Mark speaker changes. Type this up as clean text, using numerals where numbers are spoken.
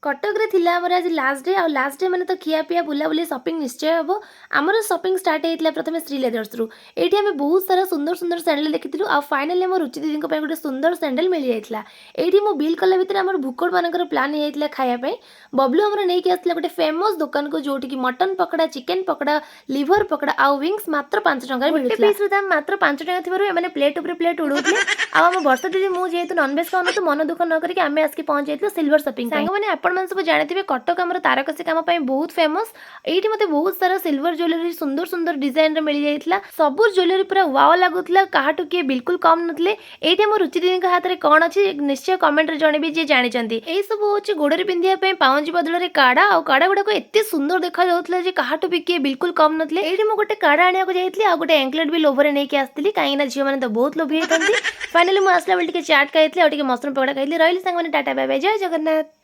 Speaker 1: କଟକରେ ଥିଲା ଆମର ଆଜି ଲାଷ୍ଟ ଡେ ମାନେ ତ ଖିଆପିଆ ବୁଲାବୁଲି ସପିଂ ନିଶ୍ଚୟ ହେବ। ଆମର ସପିଂ ଷ୍ଟାର୍ଟ ହେଇଥିଲା ପ୍ରଥମେ ଶ୍ରୀ ଲେଦର୍ସରୁ। ଏଇଠି ଆମେ ବହୁତ ସାରା ସୁନ୍ଦର ସୁନ୍ଦର ସ୍ୟାଣ୍ଡେଲ ଦେଖିଥିଲୁ ଆଉ ଫାଇନାଲି ଆମ ରୁଚି ଦିଦିଙ୍କ ପାଇଁ ଗୋଟେ ସୁନ୍ଦର ସ୍ୟାଣ୍ଡେଲ ମିଳିଯାଇଥିଲା। ଏଇଠି ମୁଁ ବିଲ୍ କଲା ଭିତରେ ଆମର ଭୁକଡ଼ମାନଙ୍କର ପ୍ଲାନ୍ ହେଇଯାଇଥିଲା ଖାଇବା ପାଇଁ। ବବଲୁ ଆମର ନେଇକି ଆସିଥିଲା ଗୋଟେ ଫେମସ୍ ଦୋକାନକୁ ଯୋଉଠିକି mutton pakora, chicken pakora, liver pakora ଆଉ ୱିଙ୍ଗସ୍ ମାତ୍ର 5 ଟଙ୍କାରେ ମିଳୁଥିଲା। ଗୋଟେ ପିସ୍ର ଦାମ ମାତ୍ର 5 ଟଙ୍କା ଥିବାରୁ ଏମାନେ ପ୍ଲେଟ୍ ଉପରେ ପ୍ଲେଟ୍ ଉଡ଼ଉଥିଲେ। ଆଉ ଆମ ବର୍ଷା ଦିଦି ମୁଁ ଯେହେତୁ ନନଭେଜ ଖାଉନୁ ମନ ଦୁଃଖ ନ କରିକି ଆମେ ଆସିକି ପହଞ୍ଚି ଯାଇଥିଲୁ ସିଲଭର ସପିଂ ପାଇଁ। ସାଙ୍ଗମାନେ ଆପଣମାନେ ସବୁ ଜାଣିଥିବେ କଟକ ଆମର ତାରକସି କାମ ପାଇଁ ବହୁତ ଫେମସ୍। ଏଇଠି ମୋତେ ବହୁତ ସାରା ସିଲଭର ଜ୍ୱେଲେରୀ ସୁନ୍ଦର ସୁନ୍ଦର ଡିଜାଇନରେ ମିଳିଯାଇଥିଲା। ସବୁ ଜ୍ୱେଲେରୀ ପୁରା ୱାଓ ଲାଗୁଥିଲା, କାହାଠୁ କିଏ ବିଲକୁଲ କମ୍ ନଥିଲେ। ଏଇଠି ଆମ ରୁଚି ଦିଦିଙ୍କ ହାତରେ କ'ଣ ଅଛି ନିଶ୍ଚୟ କମେଣ୍ଟରେ ଜଣେଇବେ ଯିଏ ଜାଣିଛନ୍ତି। ଏଇ ସବୁ ହେଉଛି ଗୋଡ଼ରେ ପିନ୍ଧିବା ପାଇଁ ପାଉଁଜି ବଦଳରେ କାଡ଼ା, ଆଉ କାଡ଼ା ଗୁଡ଼ାକ ଏତେ ସୁନ୍ଦର ଦେଖାଯାଉଥିଲା ଯେ କାହାଠୁ ବି କିଏ ବିଲକୁଲ କମ୍ ନଥିଲେ। ଏଇଠି ମୁଁ ଗୋଟେ କାଡ଼ା ଆଣିବାକୁ ଯାଇଥିଲି ଆଉ ଗୋଟେ ଏଙ୍କଲେଟ୍ ବି ଲୋଭରେ ନେଇକି ଆସିଥିଲି, କାହିଁକିନା ଝିଅମାନେ ତ ବହୁତ ଲୋଭି ହେଇଥାନ୍ତି। ଫାଇନାଲି ମୁଁ ଆସିଲା ବେଳେ ଟିକେ ଚାଟ୍ ଖାଇଥିଲି ଆଉ ଟିକେ ମସରୁମ୍ ପକୋଡ଼ା ଖାଇଥିଲି। ରହିଲି ସାଙ୍ଗମାନେ, ଟାଟା ବାଏ ବାଏ, ଜୟ ଜଗନ୍ନାଥ।